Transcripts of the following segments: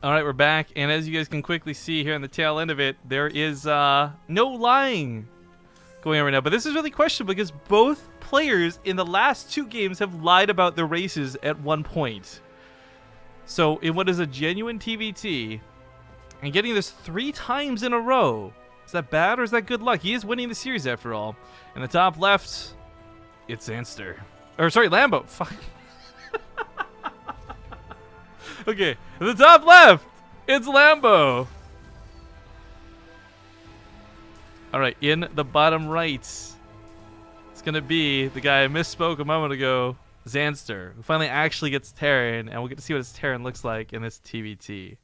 All right, we're back, and as you guys can quickly see here on the tail end of it, there is no lying going on right now. But this is really questionable because both players in the last 2 games have lied about their races at one point. So in what is a genuine TvT, and getting this 3 times in a row, is that bad or is that good luck? He is winning the series after all. In the top left, it's Zanster. Or sorry, Lambo. Fuck. Okay, in the top left, it's Lambo. All right, in the bottom right, it's going to be the guy I misspoke a moment ago, Zanster, who finally actually gets Terran, and we'll get to see what his Terran looks like in this TvT.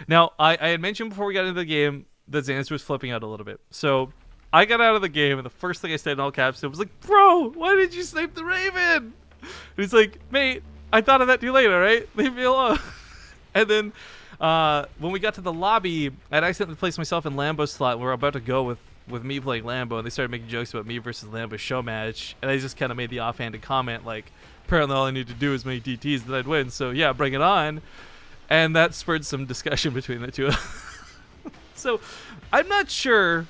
Now, I had mentioned before we got into the game that Zanster was flipping out a little bit. So I got out of the game, and the first thing I said in all caps was like, bro, why did you snipe the Raven? And he's like, mate, I thought of that too late, all right? Leave me alone. And then when we got to the lobby, I'd accidentally placed myself in Lambo's slot. We were about to go with me playing Lambo, and they started making jokes about me versus Lambo show match. And I just kind of made the offhanded comment, like, apparently all I need to do is make DTs, then I'd win. So, yeah, bring it on. And that spurred some discussion between the two. So, I'm not sure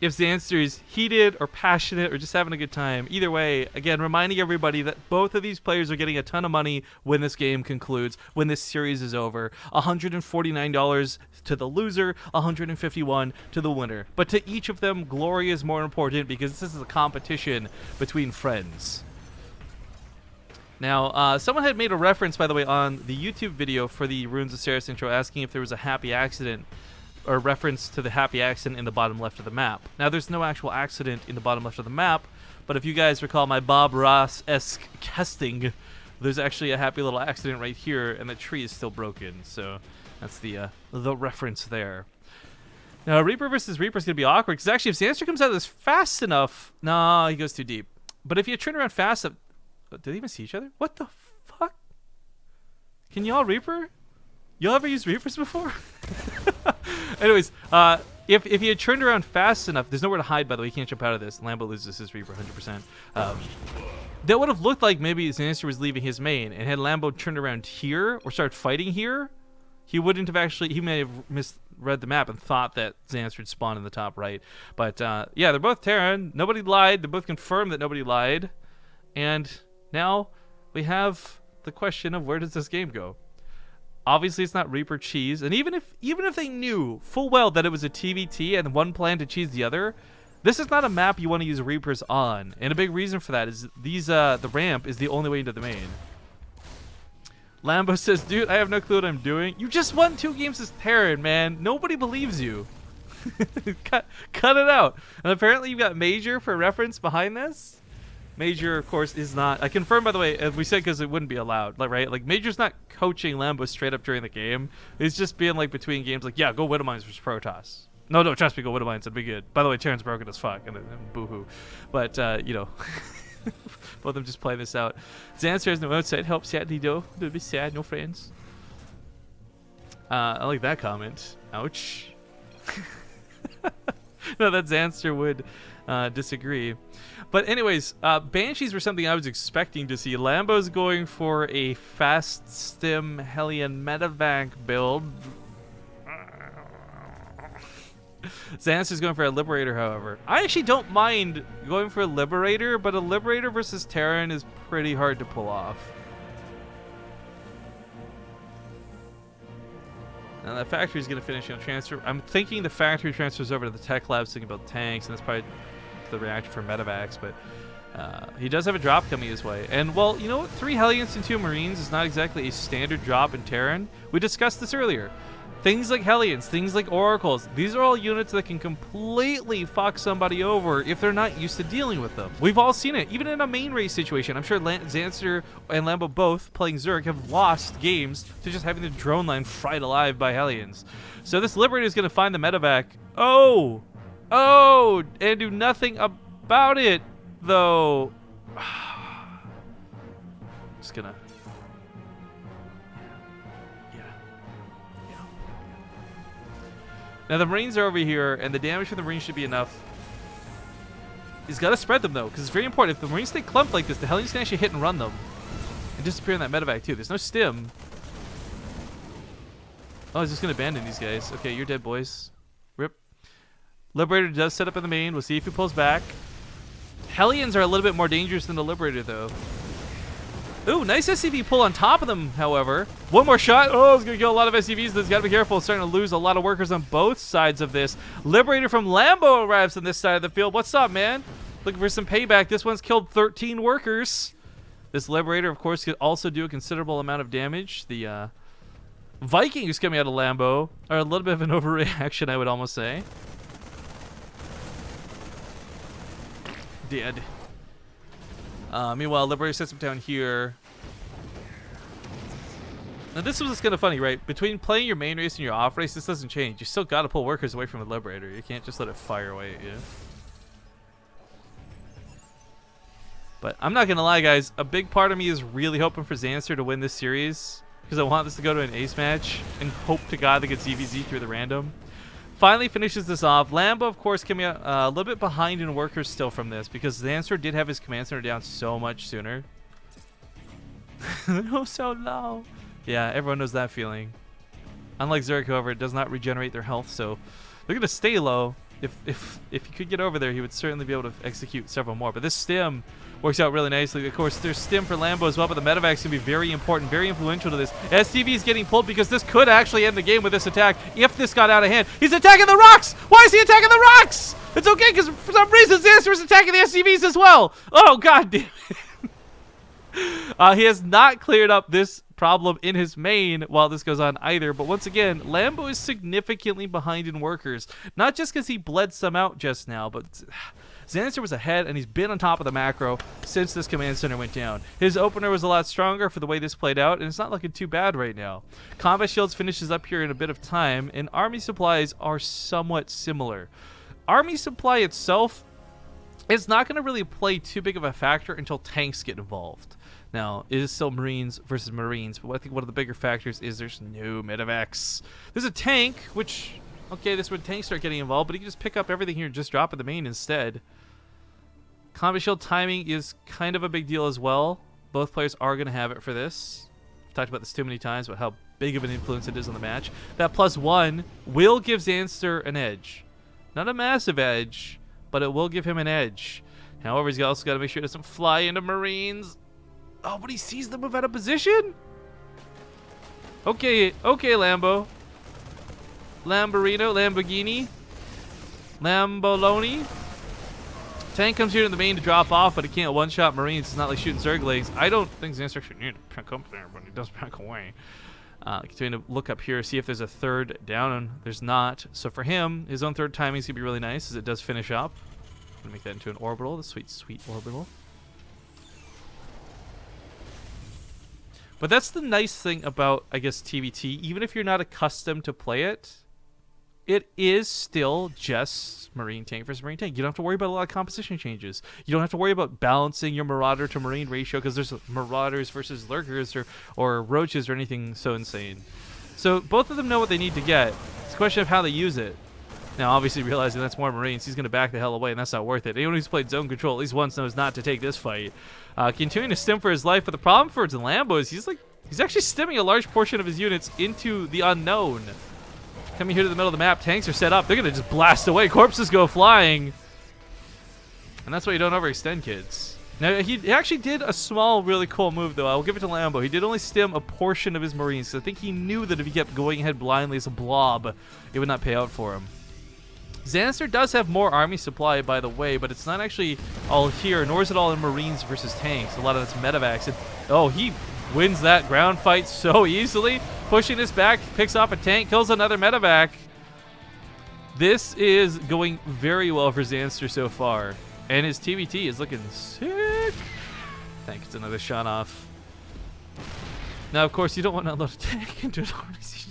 if Zanster is heated or passionate or just having a good time. Either way, again, reminding everybody that both of these players are getting a ton of money when this game concludes, when this series is over. $149 to the loser, $151 to the winner. But to each of them, glory is more important because this is a competition between friends. Now, someone had made a reference, by the way, on the YouTube video for the Runes of Ceres intro, asking if there was a happy accident or reference to the happy accident in the bottom left of the map. Now, there's no actual accident in the bottom left of the map, but if you guys recall my Bob Ross-esque casting, there's actually a happy little accident right here, and the tree is still broken. So that's the reference there. Now, Reaper versus Reaper is going to be awkward, because actually if Zanster comes out of this fast enough... Nah, he goes too deep. But if you turn around fast enough... Did they even see each other? What the fuck? Can y'all Reaper? Y'all ever used Reapers before? Anyways, if he had turned around fast enough, there's nowhere to hide, by the way. He can't jump out of this. Lambo loses his Reaper 100%. That would have looked like maybe Zanster was leaving his main, and had Lambo turned around here or started fighting here, he wouldn't have actually... He may have misread the map and thought that Zanster would spawn in the top right. But, yeah, they're both Terran. Nobody lied. They both confirmed that nobody lied. And now we have the question of where does this game go? Obviously, it's not Reaper cheese, and even if they knew full well that it was a TvT and one planned to cheese the other, this is not a map you want to use Reapers on. And a big reason for that is the ramp is the only way into the main. Lambo says, dude, I have no clue what I'm doing. You just won 2 games as Terran, man. Nobody believes you. cut it out. And apparently you've got Major for reference behind this. Major, of course, is not... I confirmed, by the way, as we said, because it wouldn't be allowed, like, right? Like, Major's not coaching Lambo straight up during the game. He's just being, like, between games, like, yeah, go Widowmines versus Protoss. No, trust me, go Widowmines, it'd be good. By the way, Terran's broken as fuck, and boo-hoo. But, you know, both of them just play this out. Zanster has no outside help, sadly, though. It'd be sad, no friends. I like that comment. Ouch. No, that Zanster would disagree. But anyways, Banshees were something I was expecting to see. Lambo's going for a fast stim Hellion medevac build. Zanster's going for a Liberator, however. I actually don't mind going for a Liberator, but a Liberator versus Terran is pretty hard to pull off. Now that factory is going to finish on transfer. I'm thinking the factory transfers over to the tech lab so he can build tanks, and that's probably the reactor for medevacs, but he does have a drop coming his way. And, well, you know what? 3 Hellions and 2 Marines is not exactly a standard drop in Terran. We discussed this earlier. Things like Hellions, things like Oracles, these are all units that can completely fuck somebody over if they're not used to dealing with them. We've all seen it, even in a main race situation. I'm sure Zanster and Lambo both, playing Zerg, have lost games to just having the drone line fried alive by Hellions. So this Liberator is going to find the medevac. Oh, and do nothing about it, though. Just gonna... Now the Marines are over here, and the damage from the Marines should be enough. He's got to spread them, though, because it's very important. If the Marines stay clumped like this, the Hellions can actually hit and run them. And disappear in that medevac, too. There's no stim. Oh, he's just going to abandon these guys. Okay, you're dead, boys. Rip. Liberator does set up in the main. We'll see if he pulls back. Hellions are a little bit more dangerous than the Liberator, though. Ooh, nice SCV pull on top of them, however. One more shot. Oh, it's going to kill a lot of SCVs. He's got to be careful. Starting to lose a lot of workers on both sides of this. Liberator from Lambo arrives on this side of the field. What's up, man? Looking for some payback. This one's killed 13 workers. This Liberator, of course, could also do a considerable amount of damage. The Vikings coming out of Lambo are a little bit of an overreaction, I would almost say. Dead. Meanwhile, Liberator sets him down here. Now, this was kind of funny, right? Between playing your main race and your off race, this doesn't change. You still got to pull workers away from the Liberator. You can't just let it fire away at you. But I'm not going to lie, guys. A big part of me is really hoping for Zanster to win this series because I want this to go to an ace match and hope to God that gets ZVZ through the random. Finally finishes this off. Lambo, of course, coming out a little bit behind in workers still from this because Zanster did have his command center down so much sooner. Oh, so low. Yeah, everyone knows that feeling. Unlike Zurich, however, it does not regenerate their health, so they're going to stay low. If he could get over there, he would certainly be able to execute several more. But this stim works out really nicely. Of course, there's stim for Lambo as well, but the medevac's going to be very important, very influential to this. SCV is getting pulled because this could actually end the game with this attack if this got out of hand. He's attacking the rocks! Why is he attacking the rocks? It's okay, because for some reason, Zanster is attacking the SCVs as well. Oh, god damn it. He has not cleared up this problem in his main while this goes on either, but once again, Lambo is significantly behind in workers, not just because he bled some out just now, but Zanster was ahead and he's been on top of the macro since this command center went down. His opener was a lot stronger for the way this played out, and it's not looking too bad right now. Combat Shields finishes up here in a bit of time, and Army Supplies are somewhat similar. Army Supply itself is not going to really play too big of a factor until tanks get involved. Now, it is still Marines versus Marines, but I think one of the bigger factors is there's no medevacs. There's a tank, which, okay, this is when tanks start getting involved, but you can just pick up everything here and just drop at the main instead. Combat shield timing is kind of a big deal as well. Both players are going to have it for this. I've talked about this too many times, about how big of an influence it is on the match. That +1 will give Zanster an edge. Not a massive edge, but it will give him an edge. However, he's also got to make sure he doesn't fly into Marines. Oh, but he sees them move out of position? Okay, Lambo. Lamborino, Lamborghini. Lamboloni. Tank comes here in the main to drop off, but he can't one-shot Marines. It's not like shooting Zerglings. I don't think Zanster should need to pick up there, but he does back away. Continuing to look up here, see if there's a third down, and there's not. So for him, his own third timing is going to be really nice as it does finish up. I'm going to make that into an orbital, the sweet, sweet orbital. But that's the nice thing about, I guess, TvT. Even if you're not accustomed to play it, it is still just Marine tank versus Marine tank. You don't have to worry about a lot of composition changes. You don't have to worry about balancing your Marauder to Marine ratio because there's Marauders versus Lurkers or Roaches or anything so insane. So both of them know what they need to get. It's a question of how they use it. Now, obviously, realizing that's more Marines, he's going to back the hell away, and that's not worth it. Anyone who's played zone control at least once knows not to take this fight. Continuing to stim for his life, but the problem for the Lambo is he's actually stimming a large portion of his units into the unknown. Coming here to the middle of the map, tanks are set up. They're going to just blast away. Corpses go flying. And that's why you don't overextend, kids. Now, he actually did a small, really cool move, though. I'll give it to Lambo. He did only stim a portion of his Marines, so I think he knew that if he kept going ahead blindly as a blob, it would not pay out for him. Zanster does have more army supply, by the way, but it's not actually all here, nor is it all in Marines versus tanks. A lot of that's medevacs. And, oh, he wins that ground fight so easily. Pushing this back, picks off a tank, kills another medevac. This is going very well for Zanster so far. And his TvT is looking sick. I think it's another shot off. Now, of course, you don't want to unload a tank into an organization.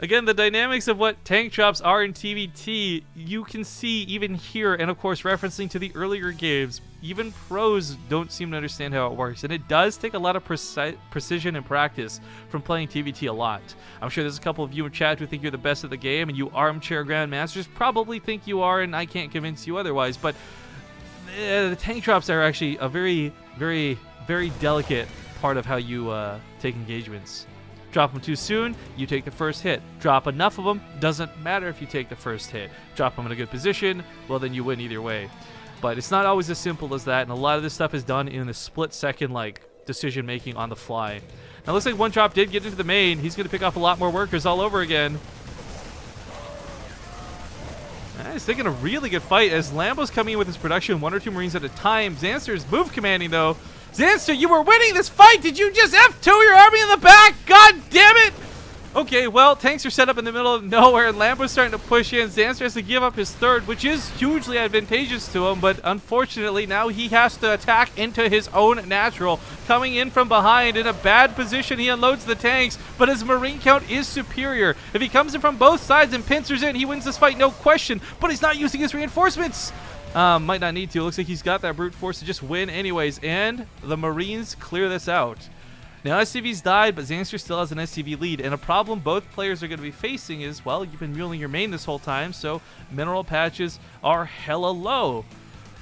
Again, the dynamics of what tank drops are in TvT, you can see even here, and of course referencing to the earlier games, even pros don't seem to understand how it works, and it does take a lot of precision and practice from playing TvT a lot. I'm sure there's a couple of you in chat who think you're the best at the game, and you armchair grandmasters probably think you are, and I can't convince you otherwise, but the tank drops are actually a very, very, very delicate part of how you take engagements. Drop them too soon, you take the first hit. Drop enough of them, doesn't matter if you take the first hit. Drop them in a good position, well then you win either way. But it's not always as simple as that, and a lot of this stuff is done in a split-second like decision making on the fly. Now looks like One Drop did get into the main. He's going to pick off a lot more workers all over again. He's taking a really good fight as Lambo's coming in with his production, 1 or 2 Marines at a time. Zanster's move commanding though. Zanster, you were winning this fight. Did you just F2 your army in the back? God damn it! Okay, well, tanks are set up in the middle of nowhere, and Lambo's starting to push in. Zanster has to give up his third, which is hugely advantageous to him, but unfortunately, now he has to attack into his own natural. Coming in from behind in a bad position, he unloads the tanks, but his Marine count is superior. If he comes in from both sides and pincers in, he wins this fight, no question, but he's not using his reinforcements. Might not need to. Looks like he's got that brute force to just win anyways, and the Marines clear this out. Now SCV's died, but Zanster still has an SCV lead, and a problem both players are going to be facing is, well, you've been muling your main this whole time, so mineral patches are hella low.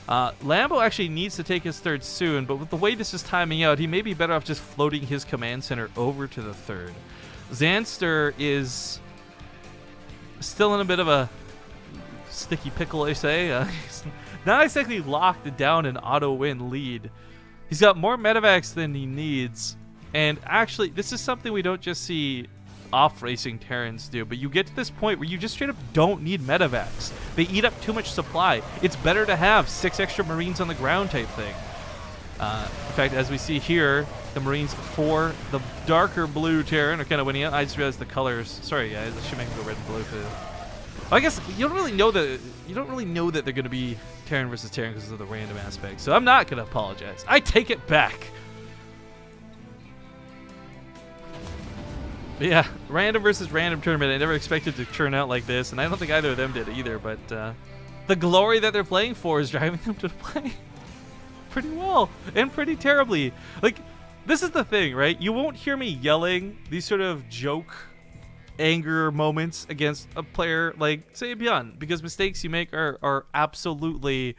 Lambo actually needs to take his third soon, but with the way this is timing out, he may be better off just floating his command center over to the third. Zanster is still in a bit of a sticky pickle, I say. He's not exactly locked down an auto-win lead. He's got more medevacs than he needs. And actually, this is something we don't just see off-racing Terrans do, but you get to this point where you just straight up don't need medevacs. They eat up too much supply. It's better to have 6 extra Marines on the ground type thing. In fact, as we see here, the Marines for the darker blue Terran are kind of winning out. I just realized the colors. Sorry, guys. I should make them go red and blue for this. Well, I guess you don't really know that they're going to be Terran versus Terran because of the random aspect. So I'm not going to apologize. I take it back. But yeah, random versus random tournament. I never expected to turn out like this, and I don't think either of them did either. But the glory that they're playing for is driving them to play pretty well and pretty terribly. Like, this is the thing, right? You won't hear me yelling these sort of joke anger moments against a player like, say, Beyond, because mistakes you make are absolutely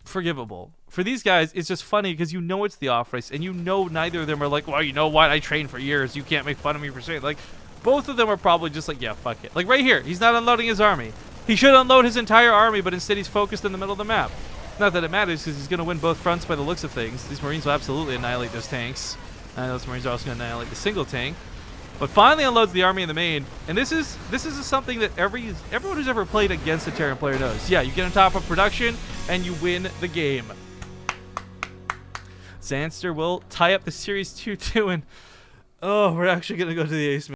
forgivable. For these guys, it's just funny because you know it's the off race, and you know neither of them are like, well, you know what, I trained for years, you can't make fun of me for saying. Like, both of them are probably just like, yeah, fuck it. Like right here, he's not unloading his army. He should unload his entire army, but instead he's focused in the middle of the map. Not that it matters, because he's going to win both fronts by the looks of things. These Marines will absolutely annihilate those tanks. And those Marines are also going to annihilate the single tank. But finally unloads the army in the main, and this is something that everyone who's ever played against a Terran player knows. Yeah, you get on top of production, and you win the game. Zanster will tie up the series 2-2, and oh, we're actually going to go to the ace.